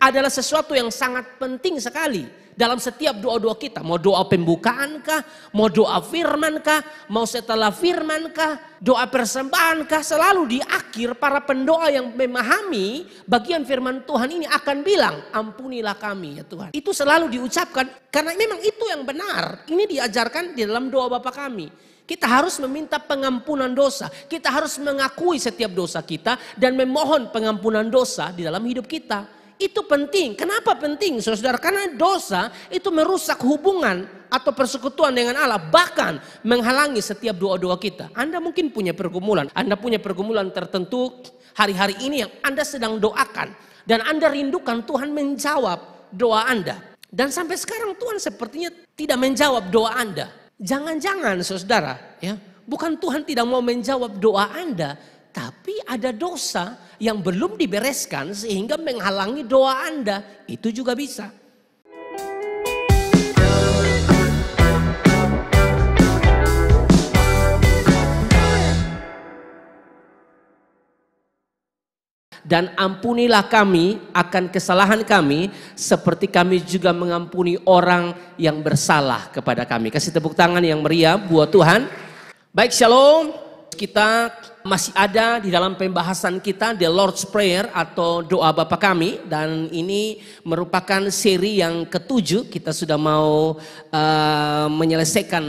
adalah sesuatu yang sangat penting sekali dalam setiap doa-doa kita. Mau doa pembukaan kah, mau doa firman kah, mau setelah firman kah, doa persembahan kah, selalu di akhir para pendoa yang memahami bagian firman Tuhan ini akan bilang, ampunilah kami ya Tuhan. Itu selalu diucapkan karena memang itu yang benar. Ini diajarkan di dalam doa Bapa kami. Kita harus meminta pengampunan dosa. Kita harus mengakui setiap dosa kita dan memohon pengampunan dosa di dalam hidup kita. Itu penting. Kenapa penting, saudara? Karena dosa itu merusak hubungan atau persekutuan dengan Allah. Bahkan menghalangi setiap doa-doa kita. Anda mungkin punya pergumulan. Anda punya pergumulan tertentu hari-hari ini yang Anda sedang doakan. Dan Anda rindukan Tuhan menjawab doa Anda. Dan sampai sekarang Tuhan sepertinya tidak menjawab doa Anda. Jangan-jangan saudara, ya, bukan Tuhan tidak mau menjawab doa Anda. Tapi ada dosa yang belum dibereskan sehingga menghalangi doa Anda. Itu juga bisa. Dan ampunilah kami akan kesalahan kami seperti kami juga mengampuni orang yang bersalah kepada kami. Kasih tepuk tangan yang meriah buat Tuhan. Baik, shalom. Kita masih ada di dalam pembahasan kita The Lord's Prayer atau doa Bapa kami, dan ini merupakan seri yang ke-7. Kita sudah mau menyelesaikan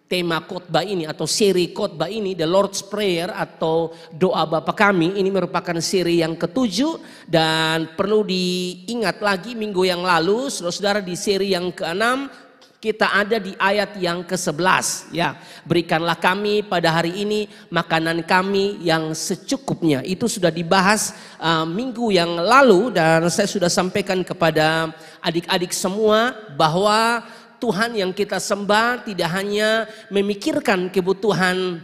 tema khotbah ini atau seri khotbah ini, The Lord's Prayer atau doa Bapa kami. Ini merupakan seri yang ke-7 dan perlu diingat lagi minggu yang lalu saudara-saudara di seri yang ke-6 kita ada di ayat yang ke-11 ya. Berikanlah kami pada hari ini makanan kami yang secukupnya. Itu sudah dibahas minggu yang lalu dan saya sudah sampaikan kepada adik-adik semua bahwa Tuhan yang kita sembah tidak hanya memikirkan kebutuhan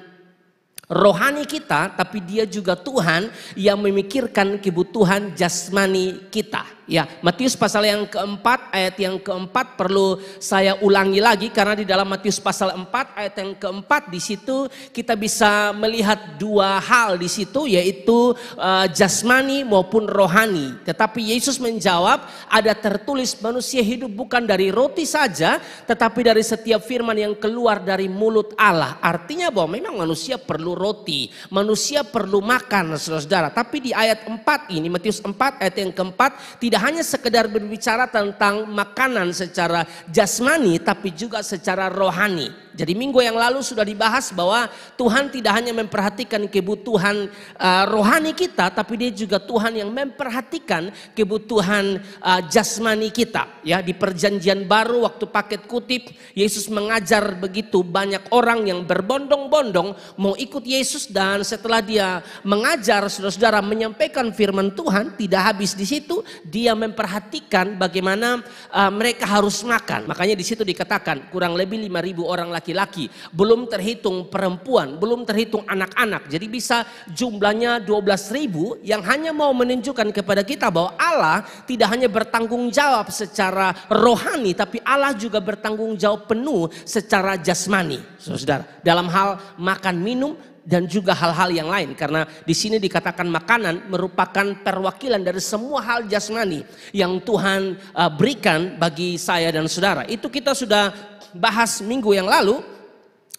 rohani kita, tapi dia juga Tuhan yang memikirkan kebutuhan jasmani kita. Ya, Matius pasal yang keempat, ayat yang keempat perlu saya ulangi lagi karena di dalam Matius pasal 4 ayat yang keempat di situ kita bisa melihat dua hal di situ, yaitu jasmani maupun rohani. Tetapi Yesus menjawab, ada tertulis manusia hidup bukan dari roti saja, tetapi dari setiap firman yang keluar dari mulut Allah. Artinya bahwa memang manusia perlu roti, manusia perlu makan, saudara. Tapi di ayat 4 ini, Matius 4 ayat yang keempat, tidak hanya sekedar berbicara tentang makanan secara jasmani, tapi juga secara rohani. Jadi minggu yang lalu sudah dibahas bahwa Tuhan tidak hanya memperhatikan kebutuhan rohani kita, tapi dia juga Tuhan yang memperhatikan kebutuhan jasmani kita. Ya, di perjanjian baru waktu paket kutip, Yesus mengajar begitu banyak orang yang berbondong-bondong mau ikut Yesus, dan setelah dia mengajar saudara-saudara menyampaikan firman Tuhan, tidak habis di situ, dia memperhatikan bagaimana mereka harus makan. Makanya di situ dikatakan kurang lebih 5.000 orang laki-laki, belum terhitung perempuan, belum terhitung anak-anak. Jadi bisa jumlahnya 12.000 yang hanya mau menunjukkan kepada kita bahwa Allah tidak hanya bertanggung jawab secara rohani, tapi Allah juga bertanggung jawab penuh secara jasmani, saudara, dalam hal makan minum dan juga hal-hal yang lain. Karena di sini dikatakan makanan merupakan perwakilan dari semua hal jasmani yang Tuhan berikan bagi saya dan saudara. Itu kita sudah bahas minggu yang lalu.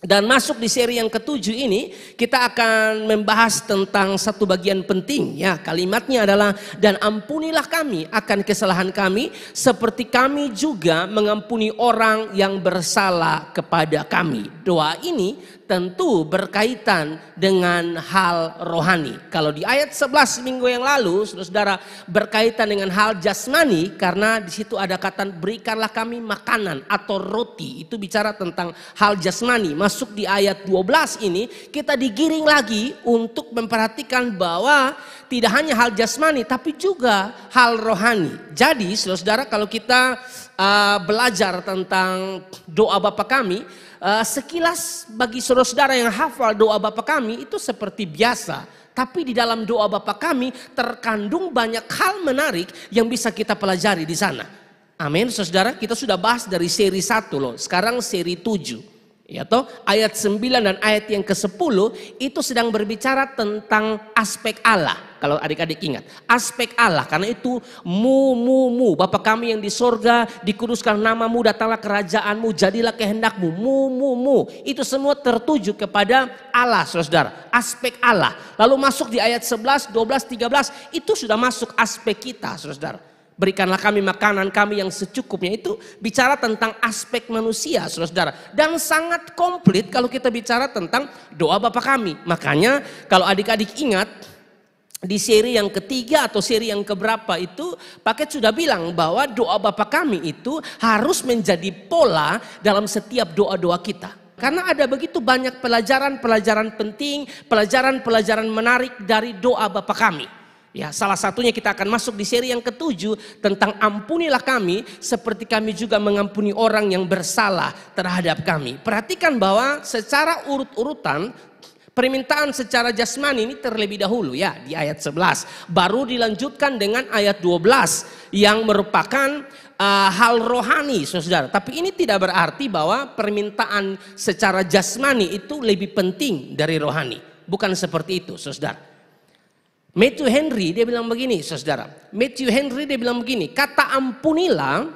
Dan masuk di seri yang ke-7 ini kita akan membahas tentang satu bagian penting ya. Kalimatnya adalah, dan ampunilah kami akan kesalahan kami seperti kami juga mengampuni orang yang bersalah kepada kami. Doa ini tentu berkaitan dengan hal rohani. Kalau di ayat 11 minggu yang lalu saudara, berkaitan dengan hal jasmani karena di situ ada kata berikanlah kami makanan atau roti. Itu bicara tentang hal jasmani. Masuk di ayat 12 ini kita digiring lagi untuk memperhatikan bahwa tidak hanya hal jasmani tapi juga hal rohani. Jadi saudara, kalau kita belajar tentang doa Bapa kami, sekilas bagi saudara-saudara yang hafal doa Bapa kami itu seperti biasa. Tapi di dalam doa Bapa kami terkandung banyak hal menarik yang bisa kita pelajari di sana. Amin, saudara. Kita sudah bahas dari seri 1 loh. Sekarang seri 7. Ya toh, ayat 9 dan ayat yang ke-10 itu sedang berbicara tentang aspek Allah. kalau adik-adik ingat. Aspek Allah, karena itu mu. Bapa kami yang di sorga, dikuduskan namamu, datanglah kerajaanmu, jadilah kehendakmu, mu. Itu semua tertuju kepada Allah, saudara. Aspek Allah. Lalu masuk di ayat 11, 12, 13, itu sudah masuk aspek kita, saudara. Berikanlah kami makanan kami yang secukupnya, itu bicara tentang aspek manusia, saudara. Dan sangat komplit kalau kita bicara tentang doa Bapa kami. Makanya kalau adik-adik ingat di seri yang ketiga atau seri yang keberapa itu, Paket sudah bilang bahwa doa Bapa kami itu harus menjadi pola dalam setiap doa-doa kita. Karena ada begitu banyak pelajaran-pelajaran penting, pelajaran-pelajaran menarik dari doa Bapa kami. Ya, salah satunya kita akan masuk di seri yang ke-7 tentang ampunilah kami seperti kami juga mengampuni orang yang bersalah terhadap kami. Perhatikan bahwa secara urut-urutan permintaan secara jasmani ini terlebih dahulu ya di ayat 11. Baru dilanjutkan dengan ayat 12 yang merupakan hal rohani, saudara. Tapi ini tidak berarti bahwa permintaan secara jasmani itu lebih penting dari rohani. Bukan seperti itu, saudara. Matthew Henry dia bilang begini, saudara. Matthew Henry dia bilang begini, kata ampunilah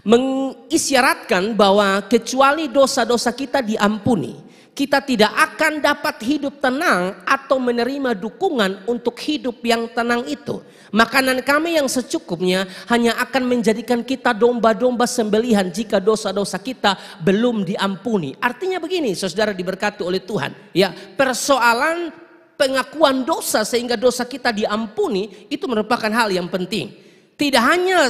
mengisyaratkan bahwa kecuali dosa-dosa kita diampuni, kita tidak akan dapat hidup tenang atau menerima dukungan untuk hidup yang tenang itu. Makanan kami yang secukupnya hanya akan menjadikan kita domba-domba sembelihan jika dosa-dosa kita belum diampuni. Artinya begini, saudara diberkati oleh Tuhan. Ya, persoalan pengakuan dosa sehingga dosa kita diampuni itu merupakan hal yang penting. Tidak hanya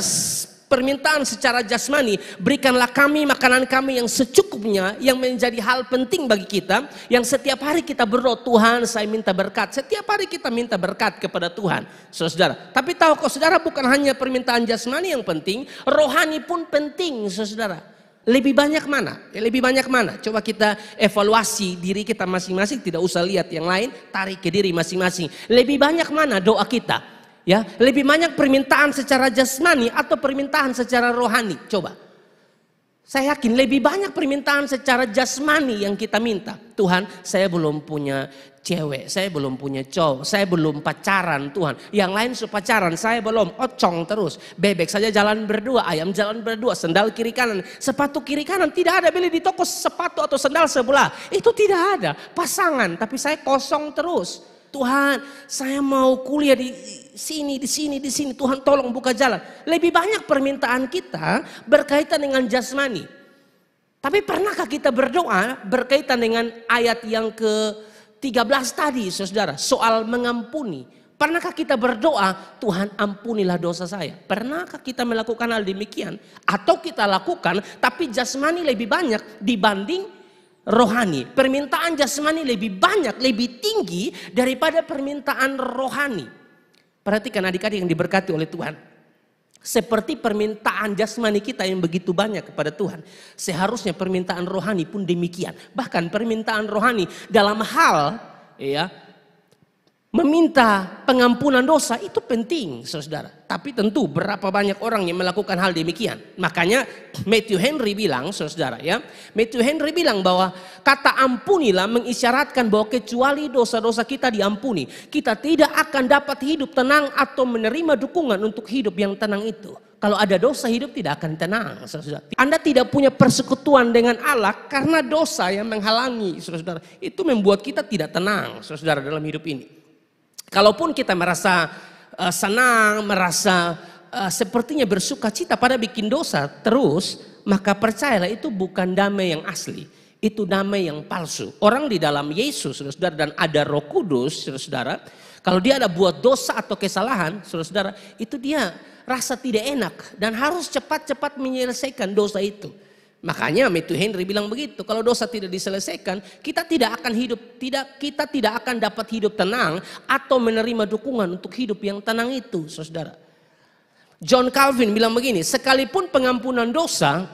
permintaan secara jasmani, berikanlah kami makanan kami yang secukupnya, yang menjadi hal penting bagi kita, yang setiap hari kita berdoa, Tuhan saya minta berkat. Setiap hari kita minta berkat kepada Tuhan, saudara. Tapi tahukah saudara, bukan hanya permintaan jasmani yang penting, rohani pun penting, saudara. Lebih banyak mana? Lebih banyak mana? Coba kita evaluasi diri kita masing-masing, tidak usah lihat yang lain, tarik ke diri masing-masing. Lebih banyak mana doa kita? Ya, lebih banyak permintaan secara jasmani atau permintaan secara rohani? Coba. Saya yakin lebih banyak permintaan secara jasmani yang kita minta. Tuhan, saya belum punya cewek, saya belum punya cowok, saya belum pacaran Tuhan. Yang lain sudah pacaran, saya belum. Ocong terus. Bebek saja jalan berdua, ayam jalan berdua, sendal kiri kanan, sepatu kiri kanan. Tidak ada beli di toko sepatu atau sendal sebelah. Itu tidak ada. Pasangan, tapi saya kosong terus. Tuhan, saya mau kuliah di sini. Tuhan tolong buka jalan. Lebih banyak permintaan kita berkaitan dengan jasmani. Tapi pernahkah kita berdoa berkaitan dengan ayat yang ke-13 tadi, saudara, soal mengampuni? Pernahkah kita berdoa, Tuhan ampunilah dosa saya? Pernahkah kita melakukan hal demikian? Atau kita lakukan tapi jasmani lebih banyak dibanding rohani? Permintaan jasmani lebih banyak, lebih tinggi daripada permintaan rohani. Perhatikan adik-adik yang diberkati oleh Tuhan. Seperti permintaan jasmani kita yang begitu banyak kepada Tuhan, seharusnya permintaan rohani pun demikian. Bahkan permintaan rohani dalam hal ya meminta pengampunan dosa itu penting, saudara. Tapi tentu berapa banyak orang yang melakukan hal demikian. Makanya Matthew Henry bilang, saudara ya, Matthew Henry bilang bahwa kata ampunilah mengisyaratkan bahwa kecuali dosa-dosa kita diampuni, kita tidak akan dapat hidup tenang atau menerima dukungan untuk hidup yang tenang itu. Kalau ada dosa, hidup tidak akan tenang, saudara. Anda tidak punya persekutuan dengan Allah karena dosa yang menghalangi, saudara. Itu membuat kita tidak tenang, saudara, dalam hidup ini. Kalaupun kita merasa senang, merasa sepertinya bersuka cita pada bikin dosa terus, maka percayalah itu bukan damai yang asli. Itu damai yang palsu. Orang di dalam Yesus, saudara, dan ada Roh Kudus, saudara, kalau dia ada buat dosa atau kesalahan, saudara, itu dia rasa tidak enak dan harus cepat-cepat menyelesaikan dosa itu. Makanya Matthew Henry bilang begitu, kalau dosa tidak diselesaikan, kita tidak akan dapat hidup tenang atau menerima dukungan untuk hidup yang tenang itu, saudara. John Calvin bilang begini, sekalipun pengampunan dosa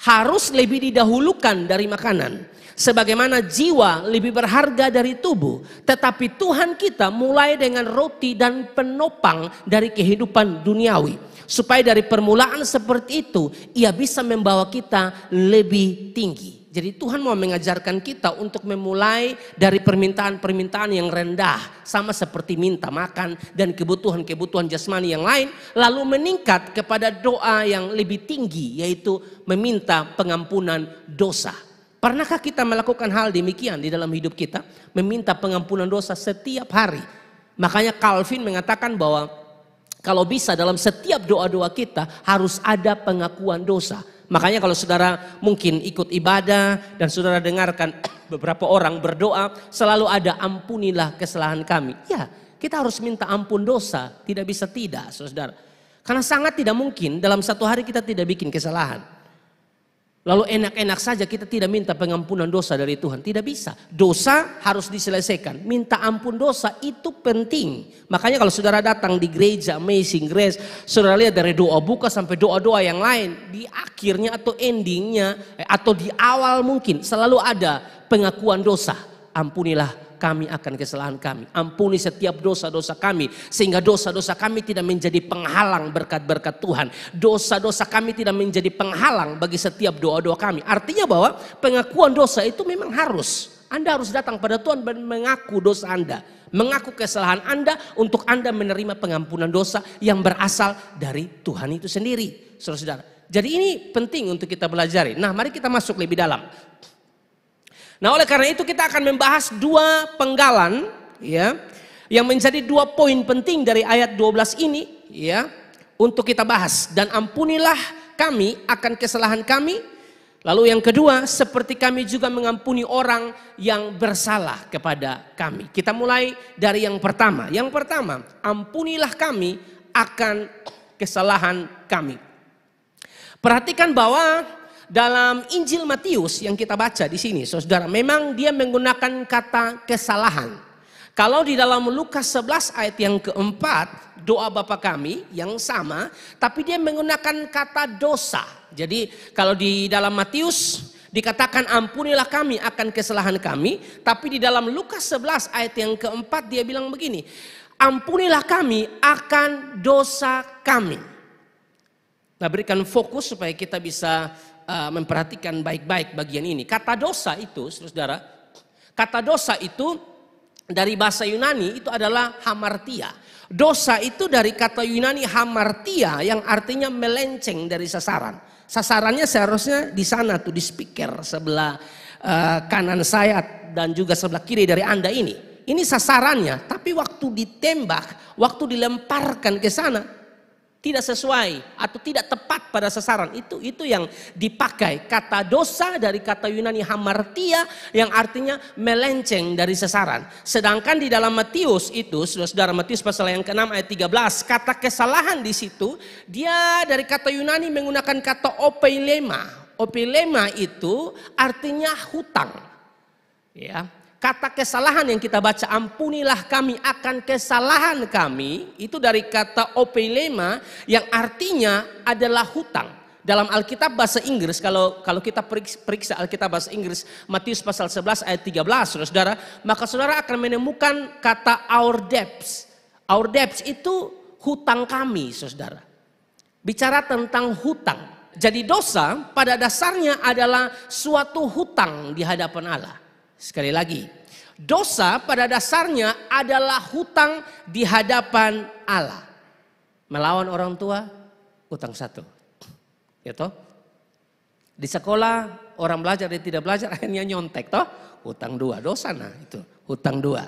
harus lebih didahulukan dari makanan, sebagaimana jiwa lebih berharga dari tubuh, tetapi Tuhan kita mulai dengan roti dan penopang dari kehidupan duniawi. Supaya dari permulaan seperti itu, ia bisa membawa kita lebih tinggi. Jadi Tuhan mau mengajarkan kita untuk memulai dari permintaan-permintaan yang rendah. Sama seperti minta makan dan kebutuhan-kebutuhan jasmani yang lain. Lalu meningkat kepada doa yang lebih tinggi, yaitu meminta pengampunan dosa. Pernahkah kita melakukan hal demikian di dalam hidup kita? Meminta pengampunan dosa setiap hari. Makanya Calvin mengatakan bahwa kalau bisa dalam setiap doa-doa kita harus ada pengakuan dosa. Makanya kalau saudara mungkin ikut ibadah dan saudara dengarkan beberapa orang berdoa, selalu ada ampunilah kesalahan kami. Ya, kita harus minta ampun dosa, tidak bisa tidak saudara. Karena sangat tidak mungkin dalam satu hari kita tidak bikin kesalahan. Lalu enak-enak saja kita tidak minta pengampunan dosa dari Tuhan. Tidak bisa. Dosa harus diselesaikan. Minta ampun dosa itu penting. Makanya kalau saudara datang di gereja Amazing Grace, saudara lihat dari doa buka sampai doa-doa yang lain. Di akhirnya atau endingnya atau di awal mungkin selalu ada pengakuan dosa. Ampunilah kami akan kesalahan kami. Ampuni setiap dosa-dosa kami. Sehingga dosa-dosa kami tidak menjadi penghalang berkat-berkat Tuhan. Dosa-dosa kami tidak menjadi penghalang bagi setiap doa-doa kami. Artinya bahwa pengakuan dosa itu memang harus. Anda harus datang pada Tuhan dan mengaku dosa Anda. Mengaku kesalahan Anda untuk Anda menerima pengampunan dosa yang berasal dari Tuhan itu sendiri. Saudara-saudara. Jadi ini penting untuk kita pelajari. Nah, mari kita masuk lebih dalam. Nah, oleh karena itu kita akan membahas dua penggalan ya yang menjadi dua poin penting dari ayat 12 ini ya untuk kita bahas. Dan ampunilah kami akan kesalahan kami. Lalu yang kedua, seperti kami juga mengampuni orang yang bersalah kepada kami. Kita mulai dari yang pertama. Yang pertama, ampunilah kami akan kesalahan kami. Perhatikan bahwa dalam Injil Matius yang kita baca di sini, saudara, memang dia menggunakan kata kesalahan. Kalau di dalam Lukas 11 ayat yang keempat, doa Bapa kami yang sama, tapi dia menggunakan kata dosa. Jadi kalau di dalam Matius dikatakan ampunilah kami akan kesalahan kami, tapi di dalam Lukas 11 ayat yang keempat dia bilang begini, ampunilah kami akan dosa kami. Nah, berikan fokus supaya kita bisa memperhatikan baik-baik bagian ini. Kata dosa itu, saudara, kata dosa itu dari bahasa Yunani itu adalah hamartia. Dosa itu dari kata Yunani hamartia yang artinya melenceng dari sasaran. Sasarannya seharusnya di sana tuh, di speaker sebelah kanan saya dan juga sebelah kiri dari Anda ini. Ini sasarannya, tapi waktu ditembak, waktu dilemparkan ke sana tidak sesuai atau tidak tepat pada sasaran. Itu yang dipakai. Kata dosa dari kata Yunani hamartia yang artinya melenceng dari sasaran. Sedangkan di dalam Matius itu, saudara, Matius pasal yang ke-6 ayat 13, kata kesalahan di situ dia dari kata Yunani menggunakan kata opelema. Opelema itu artinya hutang. Ya. Kata kesalahan yang kita baca, ampunilah kami akan kesalahan kami, itu dari kata opelema yang artinya adalah hutang. Dalam Alkitab bahasa Inggris, kalau kita periksa Alkitab bahasa Inggris, Matius pasal 11 ayat 13, saudara, maka saudara akan menemukan kata our debts. Our debts itu hutang kami, saudara. Bicara tentang hutang. Jadi dosa pada dasarnya adalah suatu hutang di hadapan Allah. Sekali lagi, dosa pada dasarnya adalah hutang di hadapan Allah. Melawan orang tua, hutang satu. Ya toh? Di sekolah orang belajar dan tidak belajar akhirnya nyontek toh? Hutang dua, dosa nah itu, hutang dua.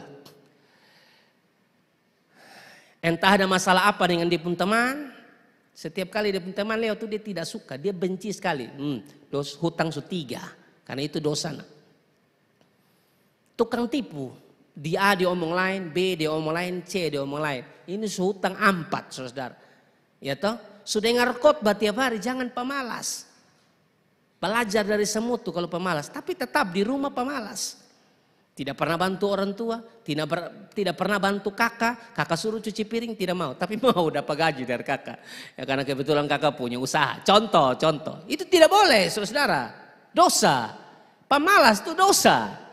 Entah ada masalah apa dengan dia pun teman, setiap kali dia pun teman lewat tuh dia tidak suka, dia benci sekali. Hutang tiga, karena itu dosa nah. Tukang tipu, di A diomong lain, B diomong lain, C diomong lain. Ini hutang 4, saudara. Ya toh, sudah dengar khotbah tiap hari, jangan pemalas. Belajar dari semut tuh kalau pemalas, tapi tetap di rumah pemalas. Tidak pernah bantu orang tua, tidak pernah bantu kakak suruh cuci piring tidak mau, tapi mau dapat gaji dari kakak. Ya karena kebetulan kakak punya usaha. Contoh, itu tidak boleh, saudara. Dosa, pemalas itu dosa.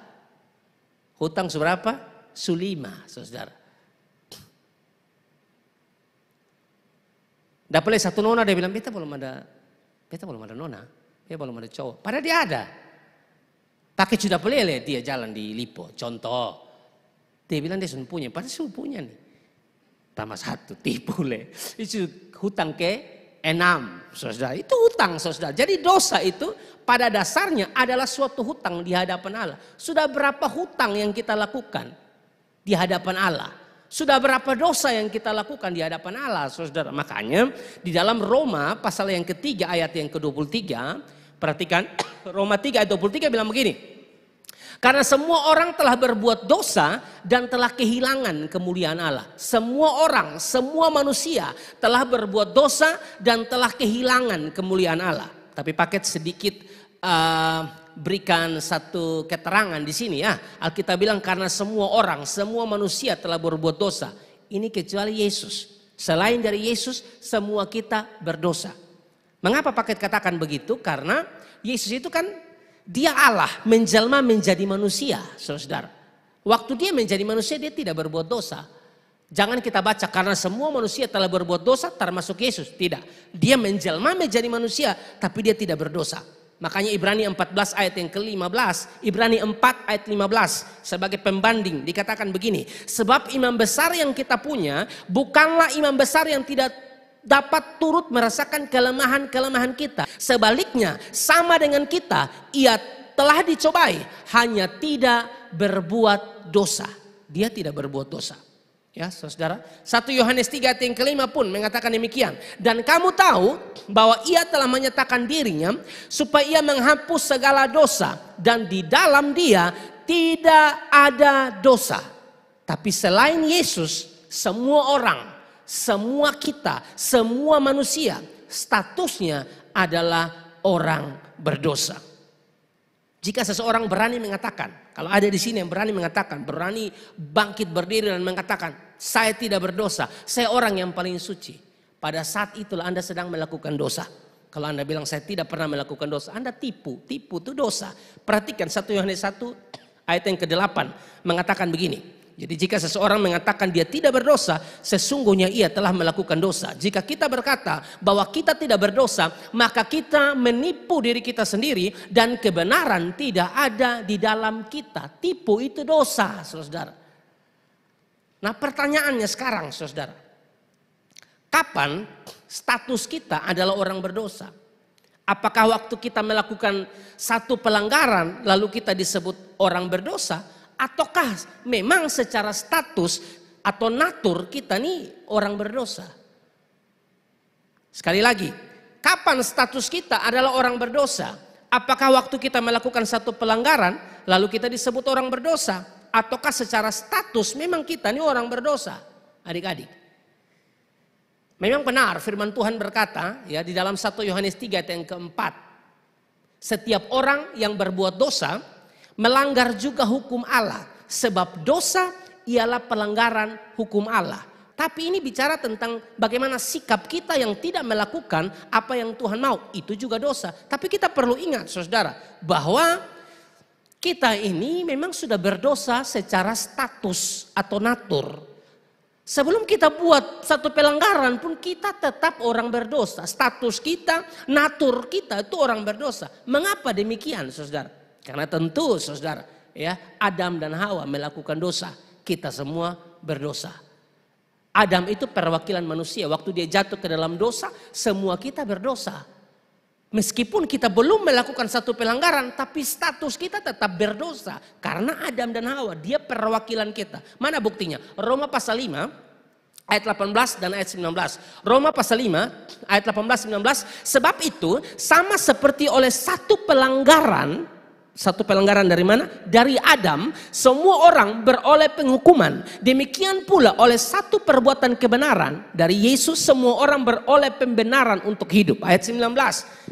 Hutang seberapa? 5, saudara. Dapat satu nona, dia bilang, beta belum ada nona, dia belum ada cowok. Padahal dia ada. Pakai sudah pelele dia jalan di Lipo, contoh. Dia bilang dia sudah punya, padahal sudah punya nih. Tambah satu, tipu le. Itu hutang ke-6, saudara. Itu hutang, saudara. Jadi dosa itu pada dasarnya adalah suatu hutang di hadapan Allah. Sudah berapa hutang yang kita lakukan di hadapan Allah? Sudah berapa dosa yang kita lakukan di hadapan Allah, saudara. Makanya di dalam Roma pasal yang ketiga ayat yang ke-23. Perhatikan Roma 3 ayat 23 bilang begini. Karena semua orang telah berbuat dosa dan telah kehilangan kemuliaan Allah. Semua orang, semua manusia telah berbuat dosa dan telah kehilangan kemuliaan Allah. Tapi paket sedikit berikan satu keterangan di sini ya. Alkitab bilang karena semua orang, semua manusia telah berbuat dosa. Ini kecuali Yesus. Selain dari Yesus, semua kita berdosa. Mengapa paket katakan begitu? Karena Yesus itu kan dia Allah menjelma menjadi manusia, saudara. Waktu dia menjadi manusia dia tidak berbuat dosa. Jangan kita baca karena semua manusia telah berbuat dosa termasuk Yesus. Tidak. Dia menjelma menjadi manusia tapi dia tidak berdosa. Makanya Ibrani 14 ayat yang ke-15. Ibrani 4 ayat 15 sebagai pembanding dikatakan begini. Sebab imam besar yang kita punya bukanlah imam besar yang tidak dapat turut merasakan kelemahan-kelemahan kita. Sebaliknya sama dengan kita, ia telah dicobai hanya tidak berbuat dosa. Dia tidak berbuat dosa. Ya saudara, 1 Yohanes 3 ayat yang ke-5 pun mengatakan demikian. Dan kamu tahu bahwa ia telah menyatakan dirinya supaya ia menghapus segala dosa. Dan di dalam dia tidak ada dosa. Tapi selain Yesus, semua orang, semua kita, semua manusia statusnya adalah orang berdosa. Jika seseorang berani mengatakan, kalau ada di sini yang berani mengatakan, berani bangkit berdiri dan mengatakan, saya tidak berdosa, saya orang yang paling suci. Pada saat itulah Anda sedang melakukan dosa. Kalau Anda bilang saya tidak pernah melakukan dosa, Anda tipu. Tipu itu dosa. Perhatikan 1 Yohanes 1 ayat yang ke-8 mengatakan begini. Jadi jika seseorang mengatakan dia tidak berdosa, sesungguhnya ia telah melakukan dosa. Jika kita berkata bahwa kita tidak berdosa, maka kita menipu diri kita sendiri dan kebenaran tidak ada di dalam kita. Tipu itu dosa, saudara. Nah pertanyaannya sekarang, saudara. Kapan status kita adalah orang berdosa? Apakah waktu kita melakukan satu pelanggaran lalu kita disebut orang berdosa? Ataukah memang secara status atau natur kita nih orang berdosa? Sekali lagi, kapan status kita adalah orang berdosa? Apakah waktu kita melakukan satu pelanggaran lalu kita disebut orang berdosa? Ataukah secara status memang kita nih orang berdosa? Adik-adik. Memang benar firman Tuhan berkata ya di dalam 1 Yohanes 3 ayat yang ke-4. Setiap orang yang berbuat dosa melanggar juga hukum Allah. Sebab dosa ialah pelanggaran hukum Allah. Tapi ini bicara tentang bagaimana sikap kita yang tidak melakukan apa yang Tuhan mau. Itu juga dosa. Tapi kita perlu ingat saudara. Bahwa kita ini memang sudah berdosa secara status atau natur. Sebelum kita buat satu pelanggaran pun kita tetap orang berdosa. Status kita, natur kita itu orang berdosa. Mengapa demikian saudara? Karena tentu saudara ya Adam dan Hawa melakukan dosa. Kita semua berdosa. Adam itu perwakilan manusia. Waktu dia jatuh ke dalam dosa semua kita berdosa. Meskipun kita belum melakukan satu pelanggaran tapi status kita tetap berdosa. Karena Adam dan Hawa dia perwakilan kita. Mana buktinya? Roma pasal 5 ayat 18 dan ayat 19. Roma pasal 5 ayat 18-19. Sebab itu sama seperti oleh satu pelanggaran. Satu pelanggaran dari mana? Dari Adam, semua orang beroleh penghukuman. Demikian pula oleh satu perbuatan kebenaran. Dari Yesus semua orang beroleh pembenaran untuk hidup. Ayat 19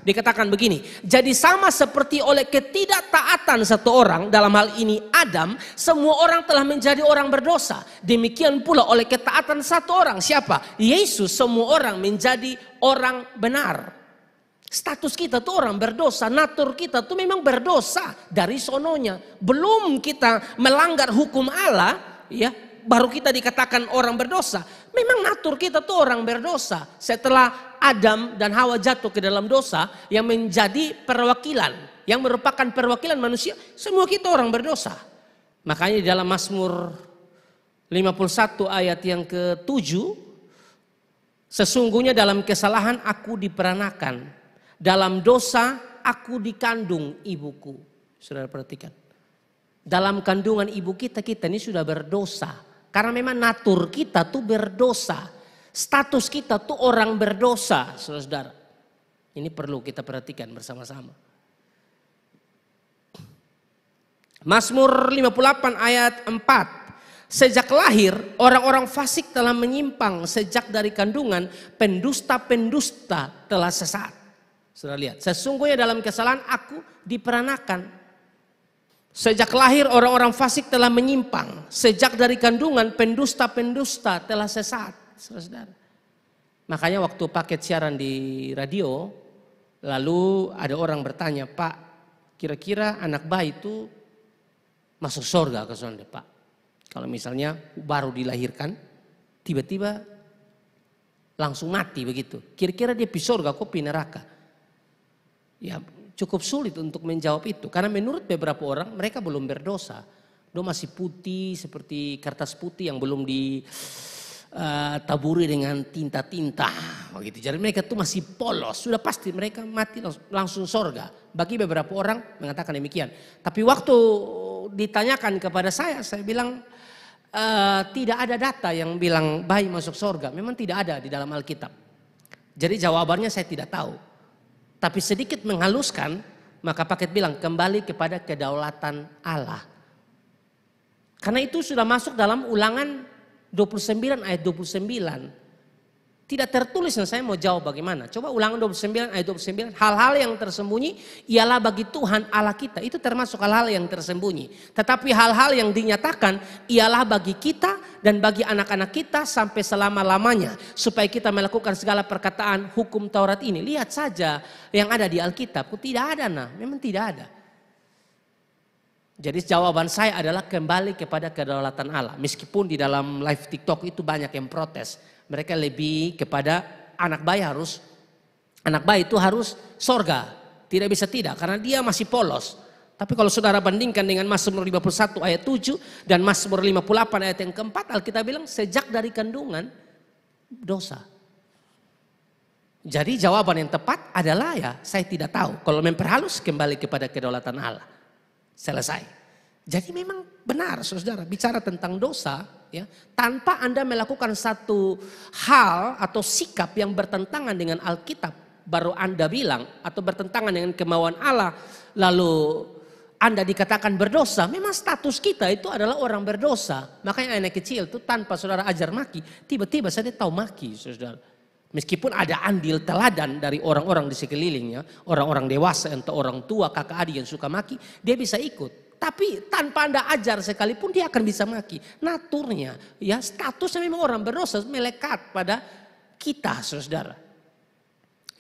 dikatakan begini. Jadi sama seperti oleh ketidaktaatan satu orang, dalam hal ini Adam, semua orang telah menjadi orang berdosa. Demikian pula oleh ketaatan satu orang. Siapa? Yesus semua orang menjadi orang benar. Status kita tuh orang berdosa, natur kita tuh memang berdosa dari sononya. Belum kita melanggar hukum Allah, ya, baru kita dikatakan orang berdosa. Memang natur kita tuh orang berdosa. Setelah Adam dan Hawa jatuh ke dalam dosa yang menjadi perwakilan, yang merupakan perwakilan manusia, semua kita orang berdosa. Makanya di dalam Mazmur 51 ayat yang ke-7, sesungguhnya dalam kesalahan aku diperanakan, dalam dosa aku dikandung ibuku. Saudara perhatikan. Dalam kandungan ibu kita ini sudah berdosa. Karena memang natur kita tuh berdosa. Status kita tuh orang berdosa, saudara. Ini perlu kita perhatikan bersama-sama. Mazmur 58 ayat 4. Sejak lahir orang-orang fasik telah menyimpang, sejak dari kandungan pendusta-pendusta telah sesat. Saudara lihat, sesungguhnya dalam kesalahan aku diperanakan. Sejak lahir orang-orang fasik telah menyimpang. Sejak dari kandungan pendusta-pendusta telah sesat. Saudara. Makanya waktu paket siaran di radio, lalu ada orang bertanya, Pak, kira-kira anak bayi itu masuk surga ke sana, Pak? Kalau misalnya baru dilahirkan, tiba-tiba langsung mati begitu. Kira-kira dia pergi surga, kok pergi neraka? Ya, cukup sulit untuk menjawab itu. Karena menurut beberapa orang mereka belum berdosa. Dia masih putih seperti kertas putih yang belum ditaburi dengan tinta-tinta. Begitu. Jadi mereka itu masih polos. Sudah pasti mereka mati langsung sorga. Bagi beberapa orang mengatakan demikian. Tapi waktu ditanyakan kepada saya bilang tidak ada data yang bilang bayi masuk sorga. Memang tidak ada di dalam Alkitab. Jadi jawabannya saya tidak tahu. Tapi sedikit menghaluskan, maka paket bilang kembali kepada kedaulatan Allah. Karena itu sudah masuk dalam Ulangan 29 ayat 29. Tidak tertulis, dan saya mau jawab bagaimana. Coba Ulangan 29 ayat 29. Hal-hal yang tersembunyi ialah bagi Tuhan Allah kita. Itu termasuk hal-hal yang tersembunyi. Tetapi hal-hal yang dinyatakan ialah bagi kita dan bagi anak-anak kita sampai selama-lamanya. Supaya kita melakukan segala perkataan hukum Taurat ini. Lihat saja yang ada di Alkitab. Tidak ada, memang tidak ada. Jadi jawaban saya adalah kembali kepada kedaulatan Allah. Meskipun di dalam live TikTok itu banyak yang protes. Mereka lebih kepada anak bayi itu harus sorga. Tidak bisa tidak karena dia masih polos. Tapi kalau saudara bandingkan dengan Mazmur 51 ayat 7 dan Mazmur 58 ayat yang keempat, Alkitab bilang sejak dari kandungan dosa. Jadi jawaban yang tepat adalah ya saya tidak tahu. Kalau memperhalus kembali kepada kedaulatan Allah. Selesai. Jadi memang benar saudara bicara tentang dosa. Ya, tanpa Anda melakukan satu hal atau sikap yang bertentangan dengan Alkitab, baru Anda bilang atau bertentangan dengan kemauan Allah, lalu Anda dikatakan berdosa. Memang status kita itu adalah orang berdosa. Makanya anak kecil itu tanpa saudara ajar maki, tiba-tiba saya tahu maki saudara. Meskipun ada andil teladan dari orang-orang di sekelilingnya, orang-orang dewasa atau orang tua, kakak adik yang suka maki, dia bisa ikut. Tapi tanpa Anda ajar sekalipun dia akan bisa maki. Naturnya, ya statusnya memang orang berdosa melekat pada kita saudara.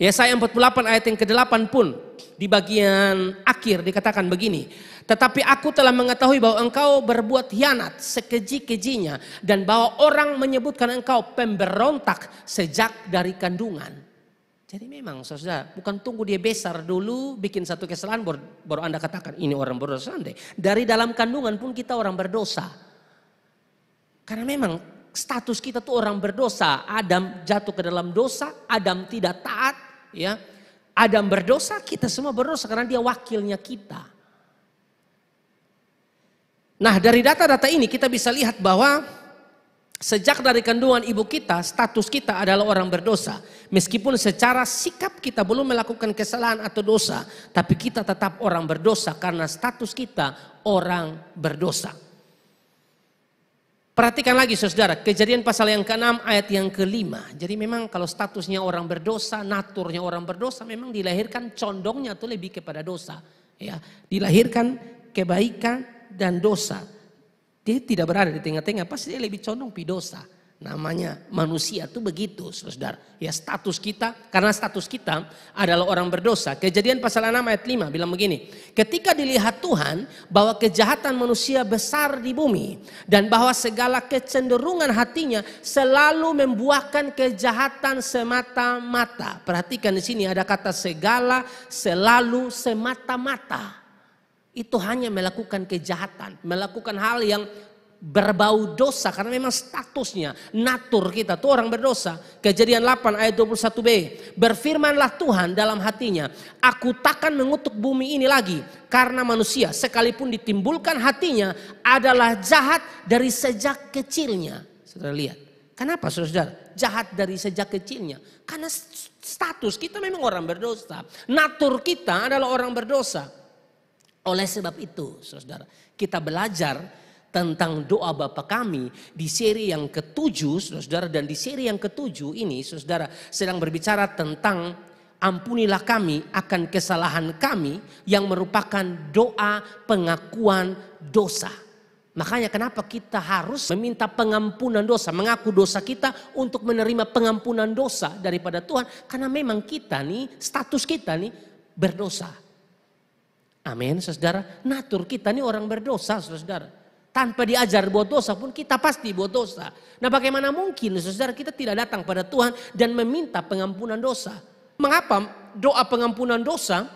Yesaya 48 ayat yang ke-8 pun di bagian akhir dikatakan begini. Tetapi aku telah mengetahui bahwa engkau berbuat hianat sekeji-kejinya. Dan bahwa orang menyebutkan engkau pemberontak sejak dari kandungan. Jadi memang saudara bukan tunggu dia besar dulu bikin satu kesalahan baru Anda katakan ini orang berdosa. Dari dalam kandungan pun kita orang berdosa. Karena memang status kita tuh orang berdosa. Adam jatuh ke dalam dosa, Adam tidak taat. Ya, Adam berdosa, kita semua berdosa karena dia wakilnya kita. Nah dari data-data ini kita bisa lihat bahwa sejak dari kandungan ibu kita, status kita adalah orang berdosa. Meskipun secara sikap kita belum melakukan kesalahan atau dosa, tapi kita tetap orang berdosa karena status kita orang berdosa. Perhatikan lagi saudara, Kejadian pasal yang ke-6 ayat yang ke-5. Jadi memang kalau statusnya orang berdosa, naturnya orang berdosa, memang dilahirkan condongnya itu lebih kepada dosa. Ya, dilahirkan kebaikan dan dosa. Dia tidak berada di tengah-tengah, pasti dia lebih condong pi dosa. Namanya manusia tuh begitu, saudara. Ya status kita, karena status kita adalah orang berdosa. Kejadian pasal 6 ayat 5 bilang begini. Ketika dilihat Tuhan bahwa kejahatan manusia besar di bumi. Dan bahwa segala kecenderungan hatinya selalu membuahkan kejahatan semata-mata. Perhatikan di sini ada kata segala, selalu, semata-mata. Itu hanya melakukan kejahatan, melakukan hal yang berbau dosa karena memang statusnya, natur kita tuh orang berdosa. Kejadian 8 ayat 21b. Berfirmanlah Tuhan dalam hatinya, aku takkan mengutuk bumi ini lagi karena manusia sekalipun ditimbulkan hatinya adalah jahat dari sejak kecilnya. Saudara lihat. Kenapa saudara? Jahat dari sejak kecilnya. Karena status kita memang orang berdosa. Natur kita adalah orang berdosa. Oleh sebab itu saudara, kita belajar tentang doa Bapa kami di seri yang ke-7 saudara, dan di seri yang ke-7 ini saudara sedang berbicara tentang ampunilah kami akan kesalahan kami yang merupakan doa pengakuan dosa. Makanya kenapa kita harus meminta pengampunan dosa, mengaku dosa kita untuk menerima pengampunan dosa daripada Tuhan, karena memang kita nih, status kita nih berdosa. Amin saudara, natur kita nih orang berdosa saudara. Tanpa diajar buat dosa pun kita pasti buat dosa. Nah bagaimana mungkin saudara kita tidak datang pada Tuhan dan meminta pengampunan dosa. Mengapa doa pengampunan dosa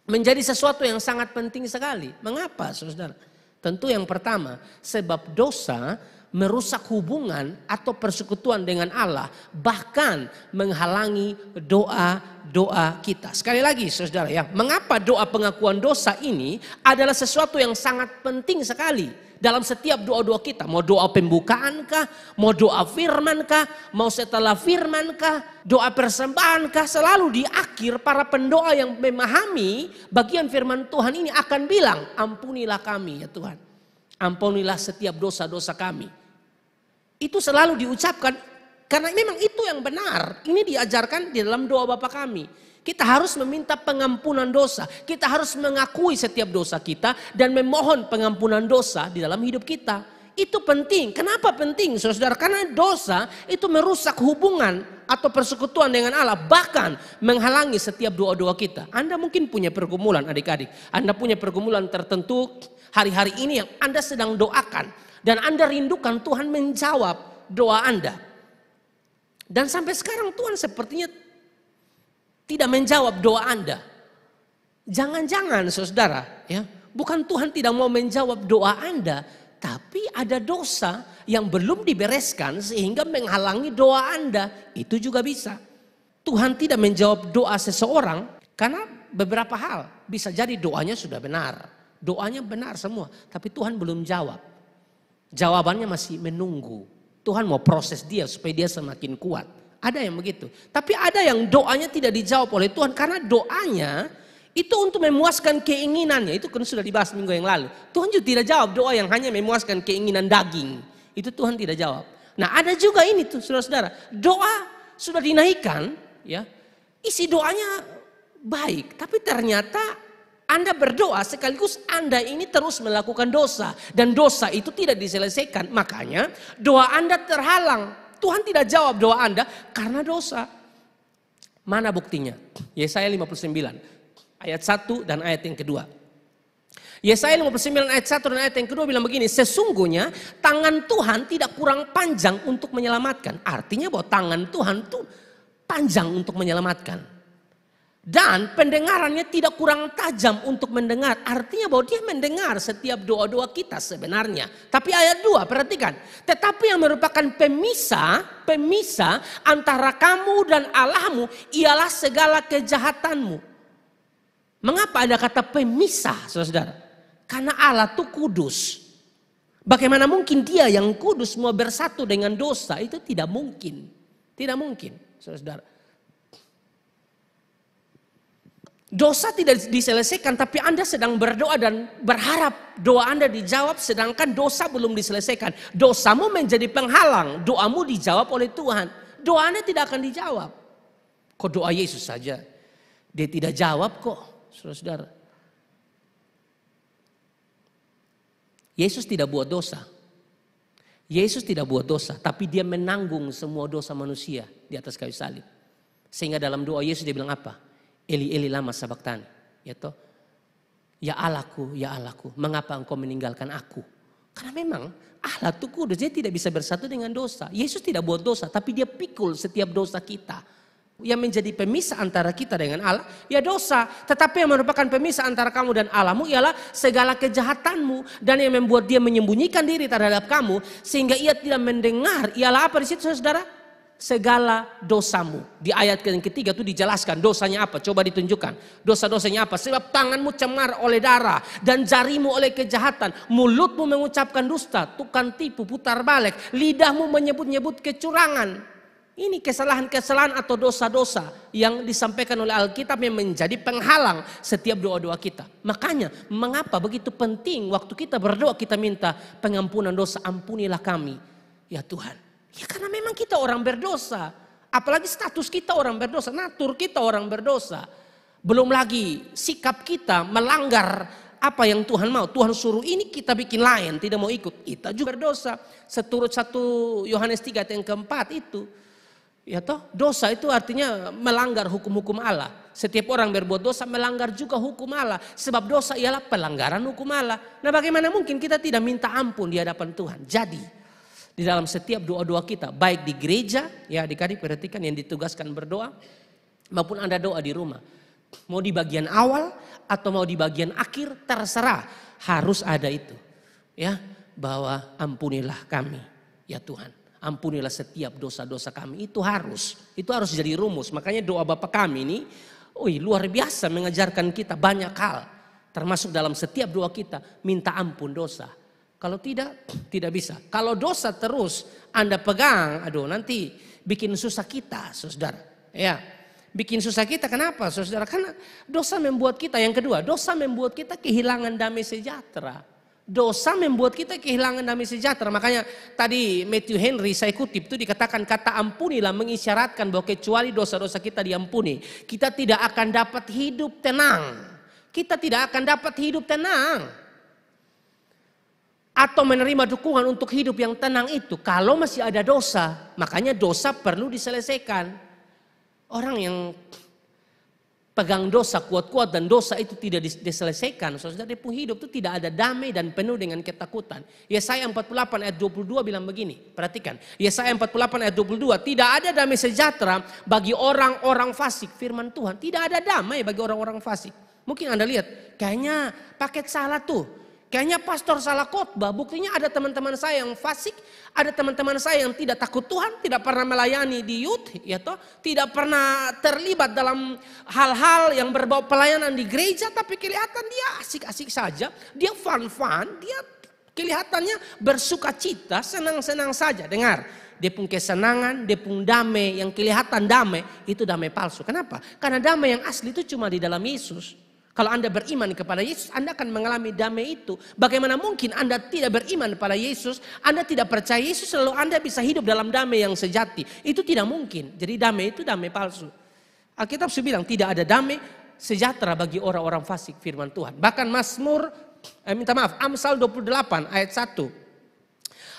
menjadi sesuatu yang sangat penting sekali? Mengapa saudara? Tentu yang pertama sebab dosa merusak hubungan atau persekutuan dengan Allah. Bahkan menghalangi doa-doa kita. Sekali lagi saudara ya, mengapa doa pengakuan dosa ini adalah sesuatu yang sangat penting sekali dalam setiap doa-doa kita. Mau doa pembukaan kah, mau doa firman kah, mau setelah firman kah, doa persembahan kah, selalu di akhir para pendoa yang memahami bagian firman Tuhan ini akan bilang, ampunilah kami ya Tuhan. Ampunilah setiap dosa-dosa kami. Itu selalu diucapkan karena memang itu yang benar. Ini diajarkan di dalam doa Bapa kami. Kita harus meminta pengampunan dosa. Kita harus mengakui setiap dosa kita dan memohon pengampunan dosa di dalam hidup kita. Itu penting. Kenapa penting saudara? Karena dosa itu merusak hubungan atau persekutuan dengan Allah. Bahkan menghalangi setiap doa-doa kita. Anda mungkin punya pergumulan adik-adik. Anda punya pergumulan tertentu hari-hari ini yang Anda sedang doakan. Dan Anda rindukan Tuhan menjawab doa Anda. Dan sampai sekarang Tuhan sepertinya tidak menjawab doa Anda. Jangan-jangan saudara ya, bukan Tuhan tidak mau menjawab doa Anda, tapi ada dosa yang belum dibereskan sehingga menghalangi doa Anda. Itu juga bisa. Tuhan tidak menjawab doa seseorang karena beberapa hal. Bisa jadi doanya sudah benar. Doanya benar semua, tapi Tuhan belum jawab. Jawabannya masih menunggu. Tuhan mau proses dia supaya dia semakin kuat. Ada yang begitu. Tapi ada yang doanya tidak dijawab oleh Tuhan karena doanya itu untuk memuaskan keinginannya. Itu kan sudah dibahas minggu yang lalu. Tuhan juga tidak jawab doa yang hanya memuaskan keinginan daging. Itu Tuhan tidak jawab. Nah ada juga ini tuh saudara-saudara. Doa sudah dinaikkan ya. Isi doanya baik. Tapi ternyata Anda berdoa sekaligus Anda ini terus melakukan dosa. Dan dosa itu tidak diselesaikan. Makanya doa Anda terhalang. Tuhan tidak jawab doa Anda karena dosa. Mana buktinya? Yesaya 59 ayat 1 dan ayat yang kedua. Yesaya 59 ayat 1 dan ayat yang kedua bilang begini. Sesungguhnya tangan Tuhan tidak kurang panjang untuk menyelamatkan. Artinya bahwa tangan Tuhan itu panjang untuk menyelamatkan. Dan pendengarannya tidak kurang tajam untuk mendengar. Artinya bahwa dia mendengar setiap doa-doa kita sebenarnya. Tapi ayat 2 perhatikan. Tetapi yang merupakan pemisah antara kamu dan Allahmu ialah segala kejahatanmu. Mengapa ada kata pemisah saudara? Karena Allah itu kudus. Bagaimana mungkin dia yang kudus mau bersatu dengan dosa? Itu tidak mungkin. Tidak mungkin saudara. Dosa tidak diselesaikan tapi Anda sedang berdoa dan berharap doa Anda dijawab sedangkan dosa belum diselesaikan. Dosamu menjadi penghalang, doamu dijawab oleh Tuhan. Doa Anda tidak akan dijawab. Kok doa Yesus saja dia tidak jawab kok saudara. Yesus tidak buat dosa. Yesus tidak buat dosa, tapi dia menanggung semua dosa manusia di atas kayu salib. Sehingga dalam doa Yesus dia bilang apa? Eli Eli lama sabachthani. Ya toh? Ya Allahku, mengapa engkau meninggalkan aku? Karena memang Allah itu kudus, dia tidak bisa bersatu dengan dosa. Yesus tidak buat dosa, tapi dia pikul setiap dosa kita. Yang menjadi pemisah antara kita dengan Allah, ya dosa. Tetapi yang merupakan pemisah antara kamu dan Allahmu ialah segala kejahatanmu. Dan yang membuat dia menyembunyikan diri terhadap kamu, sehingga ia tidak mendengar, ialah apa di situ saudara? Segala dosamu. Di ayat yang ketiga itu dijelaskan dosanya apa. Coba ditunjukkan. Dosa-dosanya apa? Sebab tanganmu cemar oleh darah dan jarimu oleh kejahatan. Mulutmu mengucapkan dusta, tukang tipu, putar balik. Lidahmu menyebut-nyebut kecurangan. Ini kesalahan-kesalahan atau dosa-dosa yang disampaikan oleh Alkitab yang menjadi penghalang setiap doa-doa kita. Makanya mengapa begitu penting waktu kita berdoa kita minta pengampunan dosa, ampunilah kami ya Tuhan. Ya karena memang kita orang berdosa. Apalagi status kita orang berdosa, natur kita orang berdosa. Belum lagi sikap kita melanggar apa yang Tuhan mau. Tuhan suruh ini kita bikin lain, tidak mau ikut. Kita juga berdosa. Seturut 1 Yohanes 3 ayat yang keempat itu. Ya toh, dosa itu artinya melanggar hukum-hukum Allah. Setiap orang berbuat dosa melanggar juga hukum Allah. Sebab dosa ialah pelanggaran hukum Allah. Nah bagaimana mungkin kita tidak minta ampun di hadapan Tuhan. Jadi di dalam setiap doa-doa kita. Baik di gereja, ya adik-adik perhatikan yang ditugaskan berdoa. Maupun Anda doa di rumah. Mau di bagian awal atau mau di bagian akhir terserah. Harus ada itu. Ya, bahwa ampunilah kami ya Tuhan. Ampunilah setiap dosa-dosa kami. Itu harus jadi rumus. Makanya doa Bapa kami ini luar biasa mengajarkan kita banyak hal. Termasuk dalam setiap doa kita minta ampun dosa. Kalau tidak bisa. Kalau dosa terus Anda pegang, nanti bikin susah kita saudara. Ya, bikin susah kita kenapa saudara? Karena dosa membuat kita, yang kedua, dosa membuat kita kehilangan damai sejahtera. Dosa membuat kita kehilangan damai sejahtera. Makanya tadi Matthew Henry saya kutip itu dikatakan kata ampunilah mengisyaratkan bahwa kecuali dosa-dosa kita diampuni, kita tidak akan dapat hidup tenang. Kita tidak akan dapat hidup tenang. Atau menerima dukungan untuk hidup yang tenang itu kalau masih ada dosa. Makanya dosa perlu diselesaikan. Orang yang pegang dosa kuat-kuat dan dosa itu tidak diselesaikan. Saudara, dia pun hidup itu tidak ada damai dan penuh dengan ketakutan. Yesaya 48 ayat 22 bilang begini. Perhatikan. Yesaya 48 ayat 22. Tidak ada damai sejahtera bagi orang-orang fasik. Firman Tuhan. Tidak ada damai bagi orang-orang fasik. Mungkin Anda lihat. Kayaknya paket salah tuh. Kayaknya pastor salah khotbah. Buktinya ada teman-teman saya yang fasik. Ada teman-teman saya yang tidak takut Tuhan. Tidak pernah melayani di youth. Ya toh, tidak pernah terlibat dalam hal-hal yang berbau pelayanan di gereja. Tapi kelihatan dia asik-asik saja. Dia fun-fun. Dia kelihatannya bersuka cita. Senang-senang saja. Dengar. Dia pun kesenangan. Dia pun damai. Yang kelihatan damai. Itu damai palsu. Kenapa? Karena damai yang asli itu cuma di dalam Yesus. Kalau Anda beriman kepada Yesus, Anda akan mengalami damai itu. Bagaimana mungkin Anda tidak beriman pada Yesus, Anda tidak percaya Yesus, lalu Anda bisa hidup dalam damai yang sejati. Itu tidak mungkin. Jadi damai itu damai palsu. Alkitab sudah bilang tidak ada damai sejahtera bagi orang-orang fasik firman Tuhan. Bahkan Amsal 28 ayat 1.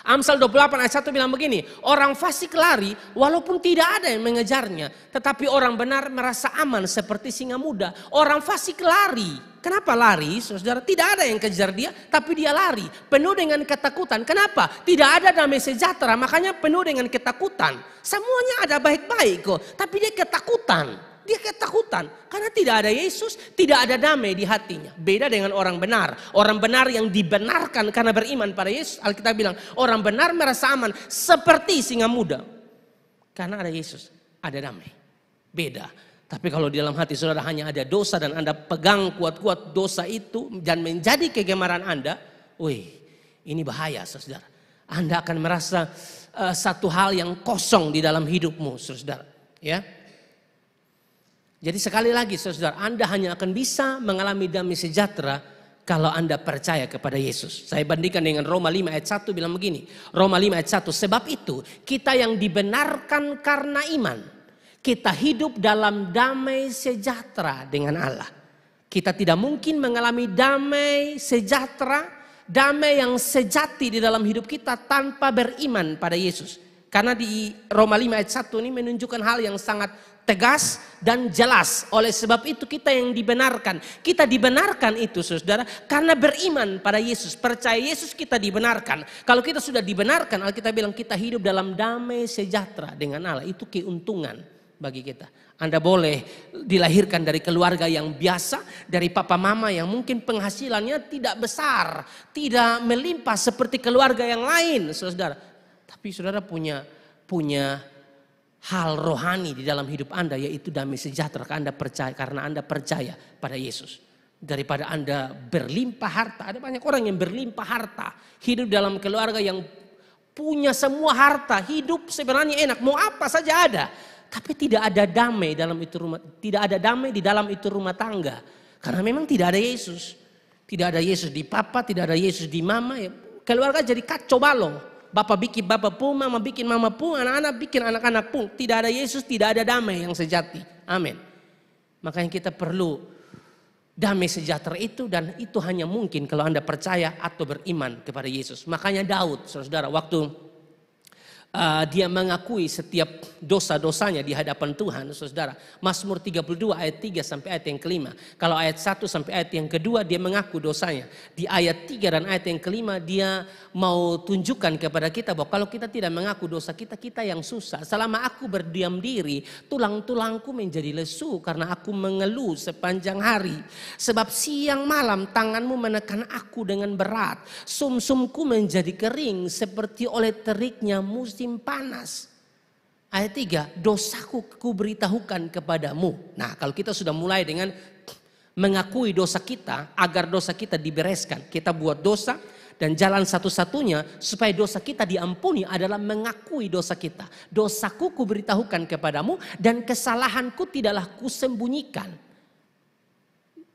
Amsal 28 ayat 1 bilang begini. Orang fasik lari walaupun tidak ada yang mengejarnya. Tetapi orang benar merasa aman seperti singa muda. Orang fasik lari. Kenapa lari? Saudara, tidak ada yang kejar dia. Tapi dia lari. Penuh dengan ketakutan. Kenapa? Tidak ada damai sejahtera. Makanya penuh dengan ketakutan. Semuanya ada baik-baik kok. Tapi dia ketakutan. Dia ketakutan karena tidak ada Yesus, tidak ada damai di hatinya. Beda dengan orang benar. Orang benar yang dibenarkan karena beriman pada Yesus. Alkitab bilang orang benar merasa aman seperti singa muda. Karena ada Yesus, ada damai. Beda. Tapi kalau di dalam hati saudara hanya ada dosa dan Anda pegang kuat-kuat dosa itu dan menjadi kegemaran Anda, ini bahaya saudara. Anda akan merasa satu hal yang kosong di dalam hidupmu saudara. Ya. Jadi sekali lagi saudara, Anda hanya akan bisa mengalami damai sejahtera kalau Anda percaya kepada Yesus. Saya bandingkan dengan Roma 5 ayat 1 bilang begini. Roma 5 ayat 1, sebab itu kita yang dibenarkan karena iman, kita hidup dalam damai sejahtera dengan Allah. Kita tidak mungkin mengalami damai sejahtera damai yang sejati di dalam hidup kita tanpa beriman pada Yesus. Karena di Roma 5 ayat 1 ini menunjukkan hal yang sangat tegas dan jelas. Oleh sebab itu kita yang dibenarkan. Kita dibenarkan itu saudara karena beriman pada Yesus. Percaya Yesus kita dibenarkan. Kalau kita sudah dibenarkan, Alkitab bilang kita hidup dalam damai sejahtera dengan Allah. Itu keuntungan bagi kita. Anda boleh dilahirkan dari keluarga yang biasa, dari papa mama yang mungkin penghasilannya tidak besar, tidak melimpah seperti keluarga yang lain, saudara. Tapi saudara punya hal rohani di dalam hidup Anda, yaitu damai sejahtera karena Anda percaya pada Yesus. Daripada Anda berlimpah harta, ada banyak orang yang berlimpah harta, hidup dalam keluarga yang punya semua harta, hidup sebenarnya enak, mau apa saja ada. Tapi tidak ada damai dalam itu tidak ada damai di dalam itu rumah tangga. Karena memang tidak ada Yesus. Tidak ada Yesus di papa, tidak ada Yesus di mama. Keluarga jadi kacau balau. Bapak bikin bapak pun, mama bikin mama pun, anak-anak bikin anak-anak pun. Tidak ada Yesus, tidak ada damai yang sejati. Amin. Makanya kita perlu damai sejahtera itu, dan itu hanya mungkin kalau Anda percaya atau beriman kepada Yesus. Makanya Daud, saudara, waktu dia mengakui setiap dosa-dosanya di hadapan Tuhan, saudara. Mazmur 32 ayat 3 sampai ayat yang kelima. Kalau ayat 1 sampai ayat yang kedua dia mengaku dosanya. Di ayat 3 dan ayat yang kelima dia mau tunjukkan kepada kita bahwa kalau kita tidak mengaku dosa kita, kita yang susah. Selama aku berdiam diri, tulang-tulangku menjadi lesu karena aku mengeluh sepanjang hari. Sebab siang malam tanganmu menekan aku dengan berat. Sumsumku menjadi kering seperti oleh teriknya musim panas. Ayat 3, dosaku kuberitahukan kepadamu. Nah, kalau kita sudah mulai dengan mengakui dosa kita, agar dosa kita dibereskan. Kita buat dosa, dan jalan satu-satunya supaya dosa kita diampuni adalah mengakui dosa kita. Dosaku kuberitahukan kepadamu, dan kesalahanku tidaklah kusembunyikan.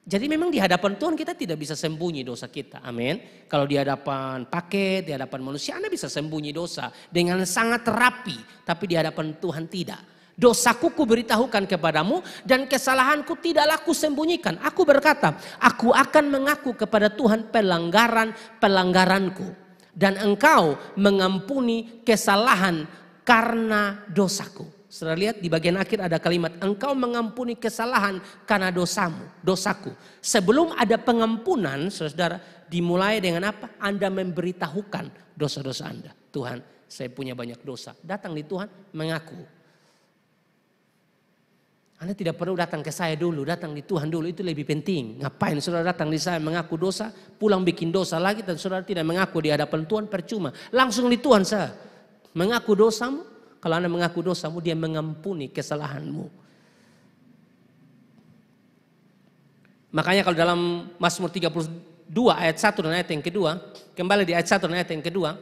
Jadi memang di hadapan Tuhan kita tidak bisa sembunyi dosa kita. Amin. Kalau di hadapan paket, di hadapan manusia Anda bisa sembunyi dosa dengan sangat rapi. Tapi di hadapan Tuhan tidak. Dosaku kuberitahukan kepadamu, dan kesalahanku tidaklah kusembunyikan. Aku berkata, aku akan mengaku kepada Tuhan pelanggaran-pelanggaranku. Dan engkau mengampuni kesalahan karena dosaku. Saudara lihat di bagian akhir ada kalimat, engkau mengampuni kesalahan karena dosaku. Sebelum ada pengampunan, saudara, dimulai dengan apa? Anda memberitahukan dosa-dosa Anda. Tuhan, saya punya banyak dosa. Datang di Tuhan, mengaku. Anda tidak perlu datang ke saya dulu, datang di Tuhan dulu, itu lebih penting. Ngapain saudara datang di saya mengaku dosa, pulang bikin dosa lagi, dan saudara tidak mengaku di hadapan Tuhan, percuma. Langsung di Tuhan saya, mengaku dosamu. Kalau Anda mengaku dosamu, dia mengampuni kesalahanmu. Makanya kalau dalam Mazmur 32 ayat 1 dan ayat yang kedua, kembali di ayat 1 dan ayat yang kedua,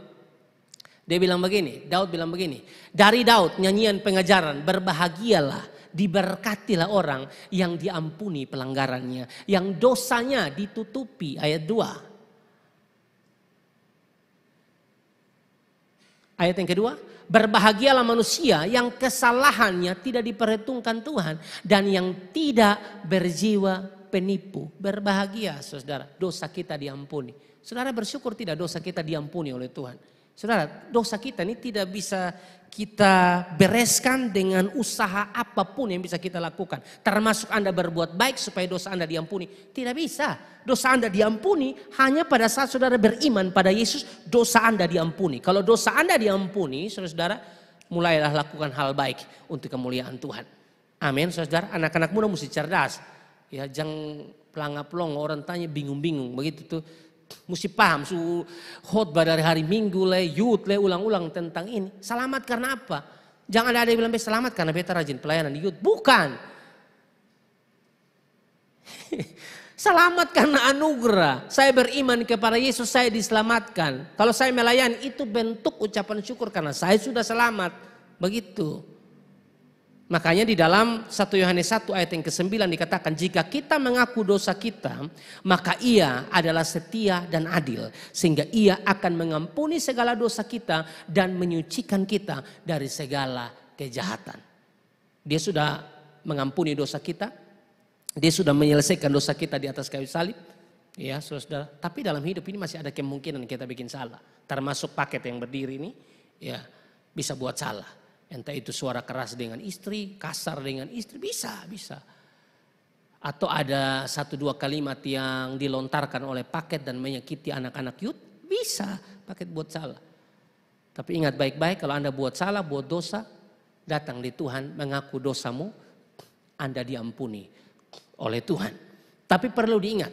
dia bilang begini, Daud bilang begini, dari Daud nyanyian pengajaran, berbahagialah, diberkatilah orang yang diampuni pelanggarannya, yang dosanya ditutupi, ayat 2. Ayat yang kedua, berbahagialah manusia yang kesalahannya tidak diperhitungkan Tuhan, dan yang tidak berjiwa penipu. Berbahagia saudara, dosa kita diampuni. Saudara bersyukur tidak dosa kita diampuni oleh Tuhan. Saudara, dosa kita ini tidak bisa kita bereskan dengan usaha apapun yang bisa kita lakukan. Termasuk Anda berbuat baik supaya dosa Anda diampuni. Tidak bisa. Dosa Anda diampuni hanya pada saat saudara beriman pada Yesus, dosa Anda diampuni. Kalau dosa Anda diampuni, saudara, mulailah lakukan hal baik untuk kemuliaan Tuhan. Amin, saudara. Anak-anak muda mesti cerdas. Ya, jangan pelangap-pelong, orang tanya bingung-bingung begitu tuh. Mesti paham, khotbah dari hari Minggu youth ulang-ulang tentang ini. Selamat karena apa? Jangan ada yang bilang selamat karena beta rajin pelayanan di youth. Bukan. Selamat karena anugerah. Saya beriman kepada Yesus, saya diselamatkan. Kalau saya melayani, itu bentuk ucapan syukur karena saya sudah selamat. Begitu. Makanya di dalam 1 Yohanes 1 ayat yang ke-9 dikatakan, jika kita mengaku dosa kita, maka Ia adalah setia dan adil, sehingga Ia akan mengampuni segala dosa kita dan menyucikan kita dari segala kejahatan. Dia sudah mengampuni dosa kita, Dia sudah menyelesaikan dosa kita di atas kayu salib. Ya, saudara. Tapi dalam hidup ini masih ada kemungkinan kita bikin salah. Termasuk paket yang berdiri ini, ya bisa buat salah. Entah itu suara keras dengan istri, kasar dengan istri, bisa. Atau ada 1-2 kalimat yang dilontarkan oleh paket dan menyakiti anak-anak youth, bisa paket buat salah. Tapi ingat baik-baik, kalau Anda buat salah, buat dosa, datang di Tuhan, mengaku dosamu, Anda diampuni oleh Tuhan. Tapi perlu diingat,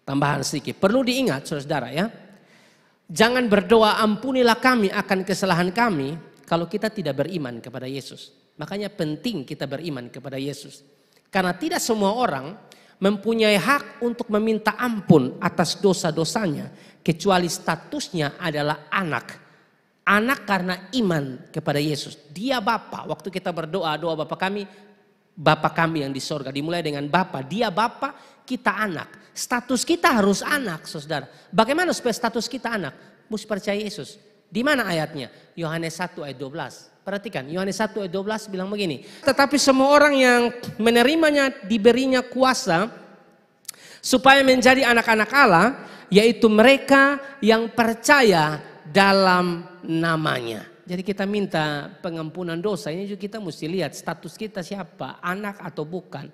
tambahan sedikit, perlu diingat saudara ya. Jangan berdoa ampunilah kami akan kesalahan kami kalau kita tidak beriman kepada Yesus. Makanya penting kita beriman kepada Yesus. Karena tidak semua orang mempunyai hak untuk meminta ampun atas dosa-dosanya. Kecuali statusnya adalah anak. Anak karena iman kepada Yesus. Dia Bapa. Waktu kita berdoa, doa Bapa kami yang di sorga. Dimulai dengan Bapa. Dia Bapa, kita anak. Status kita harus anak, saudara. Bagaimana supaya status kita anak? Mesti percaya Yesus. Di mana ayatnya? Yohanes 1 ayat 12. Perhatikan, Yohanes 1 ayat 12 bilang begini. Tetapi semua orang yang menerimanya diberinya kuasa supaya menjadi anak-anak Allah, yaitu mereka yang percaya dalam namanya. Jadi kita minta pengampunan dosa, ini juga kita mesti lihat status kita siapa, anak atau bukan.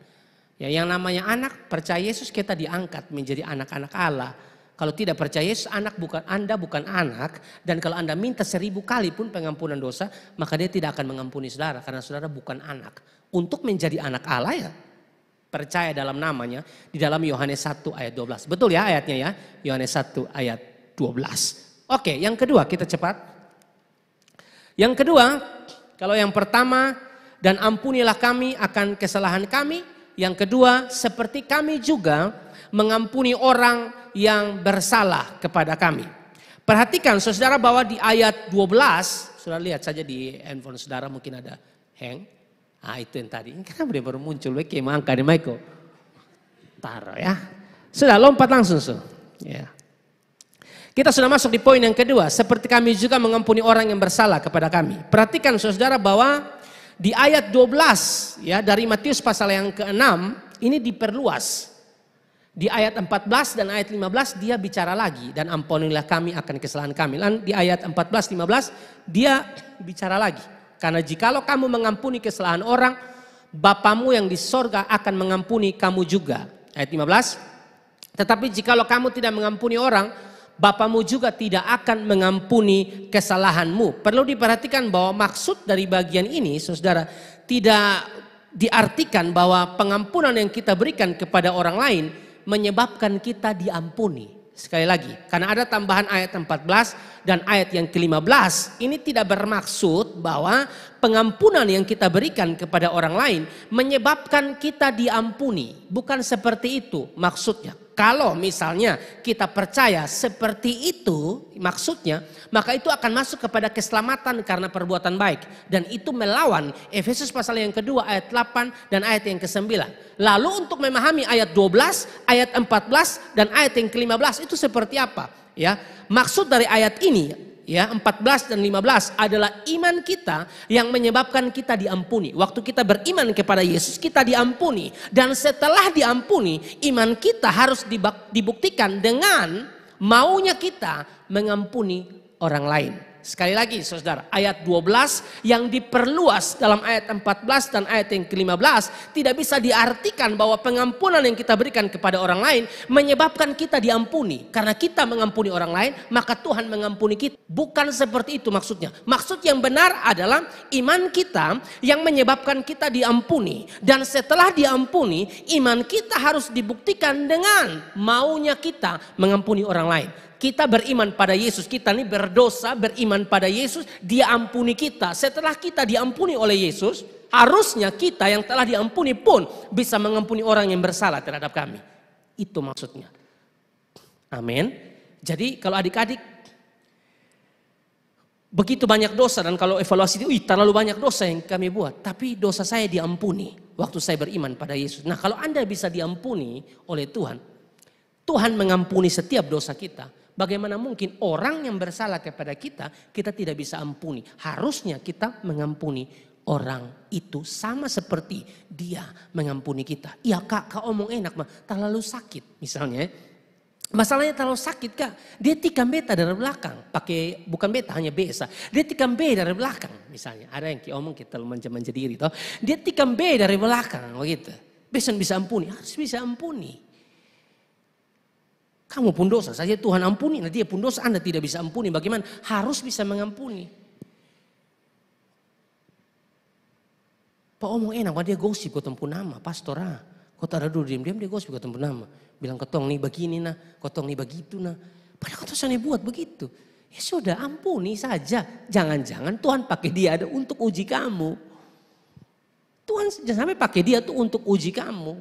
Ya, yang namanya anak, percaya Yesus kita diangkat menjadi anak-anak Allah. Kalau tidak percaya Yesus, Anda bukan anak. Dan kalau Anda minta 1000 kali pun pengampunan dosa, maka dia tidak akan mengampuni saudara. Karena saudara bukan anak. Untuk menjadi anak Allah ya, percaya dalam namanya. Di dalam Yohanes 1 ayat 12. Betul ya ayatnya ya. Yohanes 1 ayat 12. Oke, yang kedua kita cepat. Yang kedua, kalau yang pertama, dan ampunilah kami akan kesalahan kami. Yang kedua, seperti kami juga mengampuni orang yang bersalah kepada kami. Perhatikan saudara bahwa di ayat 12, saudara lihat saja di handphone saudara mungkin ada hang. Ah itu yang tadi, kenapa dia baru muncul? Oke, mangka di Maiko. Taruh ya. Sudah lompat langsung. Ya. Kita sudah masuk di poin yang kedua. Seperti kami juga mengampuni orang yang bersalah kepada kami. Perhatikan saudara bahwa di ayat 12 ya dari Matius pasal yang ke-6 ini diperluas. Di ayat 14 dan ayat 15 dia bicara lagi dan ampunilah kami akan kesalahan kami. Dan di ayat 14-15 dia bicara lagi. Karena jikalau kamu mengampuni kesalahan orang, Bapamu yang di sorga akan mengampuni kamu juga. Ayat 15. Tetapi jikalau kamu tidak mengampuni orang, Bapamu juga tidak akan mengampuni kesalahanmu. Perlu diperhatikan bahwa maksud dari bagian ini, saudara, tidak diartikan bahwa pengampunan yang kita berikan kepada orang lain menyebabkan kita diampuni. Sekali lagi, karena ada tambahan ayat 14 dan ayat yang ke-15. Ini tidak bermaksud bahwa pengampunan yang kita berikan kepada orang lain menyebabkan kita diampuni. Bukan seperti itu maksudnya. Kalau misalnya kita percaya seperti itu maksudnya, maka itu akan masuk kepada keselamatan karena perbuatan baik. Dan itu melawan Efesus pasal yang kedua ayat 8 dan ayat yang ke-9. Lalu untuk memahami ayat 12, ayat 14 dan ayat yang ke-15 itu seperti apa? Ya, maksud dari ayat ini ya 14 dan 15 adalah iman kita yang menyebabkan kita diampuni. Waktu kita beriman kepada Yesus kita diampuni. Dan setelah diampuni iman kita harus dibuktikan dengan maunya kita mengampuni orang lain. Sekali lagi saudara, ayat 12 yang diperluas dalam ayat 14 dan ayat yang ke-15 tidak bisa diartikan bahwa pengampunan yang kita berikan kepada orang lain menyebabkan kita diampuni. Karena kita mengampuni orang lain, maka Tuhan mengampuni kita. Bukan seperti itu maksudnya. Maksud yang benar adalah iman kita yang menyebabkan kita diampuni. Dan setelah diampuni, iman kita harus dibuktikan dengan maunya kita mengampuni orang lain. Kita beriman pada Yesus, kita ini berdosa, beriman pada Yesus, dia ampuni kita. Setelah kita diampuni oleh Yesus, harusnya kita yang telah diampuni pun bisa mengampuni orang yang bersalah terhadap kami. Itu maksudnya. Amin. Jadi kalau adik-adik begitu banyak dosa dan kalau evaluasi itu terlalu banyak dosa yang kami buat. Tapi dosa saya diampuni waktu saya beriman pada Yesus. Nah kalau Anda bisa diampuni oleh Tuhan, Tuhan mengampuni setiap dosa kita. Bagaimana mungkin orang yang bersalah kepada kita, kita tidak bisa ampuni. Harusnya kita mengampuni orang itu sama seperti dia mengampuni kita. Iya kak, kau omong enak mah, terlalu sakit misalnya. Masalahnya terlalu sakit kak, dia tikam beta dari belakang, pakai bukan beta hanya besa, dia tikam B dari belakang misalnya. Ada yang omong kita lu manja-manja diri toh, dia tikam B dari belakang begitu. Besan bisa ampuni, harus bisa ampuni. Kamu pun dosa saja Tuhan ampuni, nah dia pun dosa Anda tidak bisa ampuni. Bagaimana? Harus bisa mengampuni. Pak omong enak, dia gosip kau tempuh nama, pastor ah. Kau taruh dulu diam-diam dia gosip kau tempuh nama. Bilang ketong nih begini nah, ketong nih begitu nah. Padahal kau tuh buat begitu. Ya sudah ampuni saja. Jangan-jangan Tuhan pakai dia ada untuk uji kamu. Tuhan jangan sampai pakai dia tuh untuk uji kamu.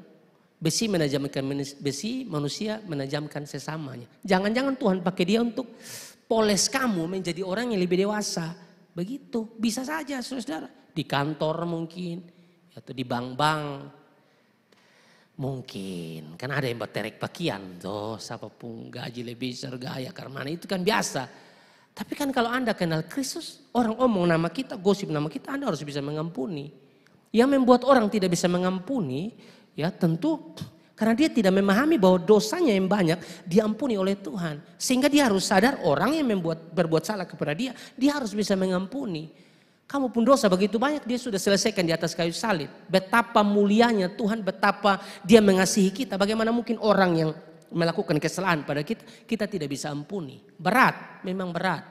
Besi menajamkan besi, manusia menajamkan sesamanya. Jangan-jangan Tuhan pakai dia untuk poles kamu menjadi orang yang lebih dewasa. Begitu, bisa saja saudara. Di kantor mungkin, atau di bank-bank. Mungkin, kan ada yang berterek pakaian. Tuh, siapapun gaji lebih besar, gaya karena itu kan biasa. Tapi kan kalau Anda kenal Kristus, orang omong nama kita, gosip nama kita, Anda harus bisa mengampuni. Yang membuat orang tidak bisa mengampuni, ya tentu karena dia tidak memahami bahwa dosanya yang banyak diampuni oleh Tuhan. Sehingga dia harus sadar orang yang berbuat salah kepada dia harus bisa mengampuni. Kamu pun dosa begitu banyak dia sudah selesaikan di atas kayu salib. Betapa mulianya Tuhan, betapa dia mengasihi kita. Bagaimana mungkin orang yang melakukan kesalahan pada kita tidak bisa ampuni. Berat, memang berat.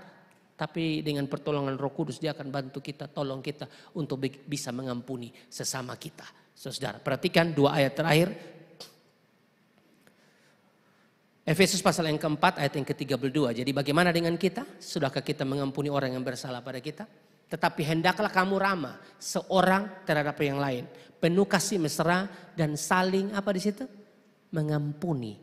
Tapi dengan pertolongan Roh Kudus dia akan bantu kita, tolong kita untuk bisa mengampuni sesama kita. Saudara, perhatikan dua ayat terakhir. Efesus pasal yang keempat ayat yang ke-32. Jadi bagaimana dengan kita? Sudahkah kita mengampuni orang yang bersalah pada kita? Tetapi hendaklah kamu ramah seorang terhadap yang lain. Penuh kasih mesra dan saling apa di situ? Mengampuni.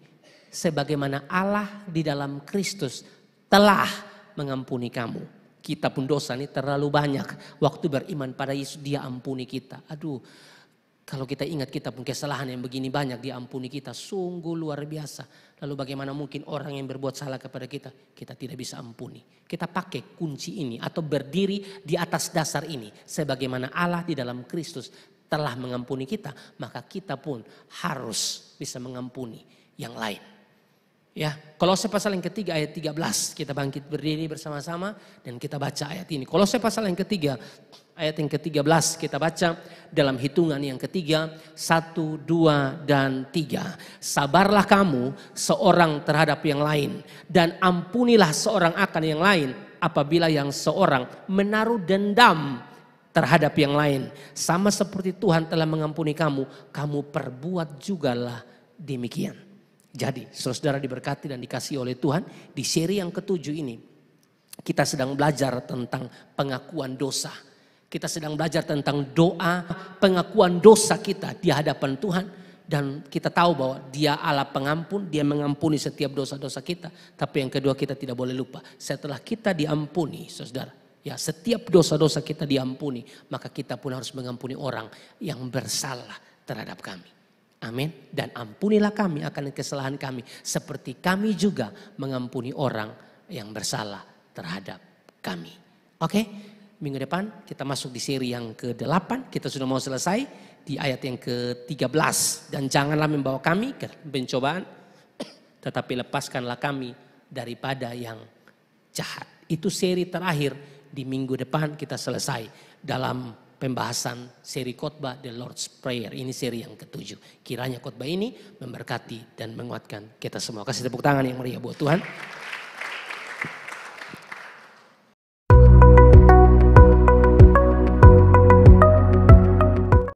Sebagaimana Allah di dalam Kristus telah mengampuni kamu. Kita pun dosa ini terlalu banyak. Waktu beriman pada Yesus dia ampuni kita. Aduh, kalau kita ingat kita pun kesalahan yang begini banyak diampuni kita. Sungguh luar biasa. Lalu bagaimana mungkin orang yang berbuat salah kepada kita tidak bisa ampuni. Kita pakai kunci ini atau berdiri di atas dasar ini. Sebagaimana Allah di dalam Kristus telah mengampuni kita. Maka kita pun harus bisa mengampuni yang lain. Ya, Kolose pasal yang ketiga ayat 13. Kita bangkit berdiri bersama-sama dan kita baca ayat ini. Kolose pasal yang ketiga ayat yang ke-13 kita baca dalam hitungan yang ketiga. 1, 2, dan 3. Sabarlah kamu seorang terhadap yang lain. Dan ampunilah seorang akan yang lain. Apabila yang seorang menaruh dendam terhadap yang lain. Sama seperti Tuhan telah mengampuni kamu. Kamu perbuat jugalah demikian. Jadi saudara diberkati dan dikasihi oleh Tuhan. Di seri yang ke-7 ini kita sedang belajar tentang pengakuan dosa. Kita sedang belajar tentang doa pengakuan dosa kita di hadapan Tuhan. Dan kita tahu bahwa dia Allah pengampun, dia mengampuni setiap dosa-dosa kita. Tapi yang kedua kita tidak boleh lupa, setelah kita diampuni saudara, ya setiap dosa-dosa kita diampuni, maka kita pun harus mengampuni orang yang bersalah terhadap kami. Amin. Dan ampunilah kami akan kesalahan kami, seperti kami juga mengampuni orang yang bersalah terhadap kami. Oke, minggu depan kita masuk di seri yang ke-8. Kita sudah mau selesai di ayat yang ke-13. Dan janganlah membawa kami ke pencobaan, tetapi lepaskanlah kami daripada yang jahat. Itu seri terakhir. Di minggu depan kita selesai dalam pembahasan seri khotbah The Lord's Prayer. Ini seri yang ke-7. Kiranya khotbah ini memberkati dan menguatkan kita semua. Kasih tepuk tangan yang meriah buat Tuhan.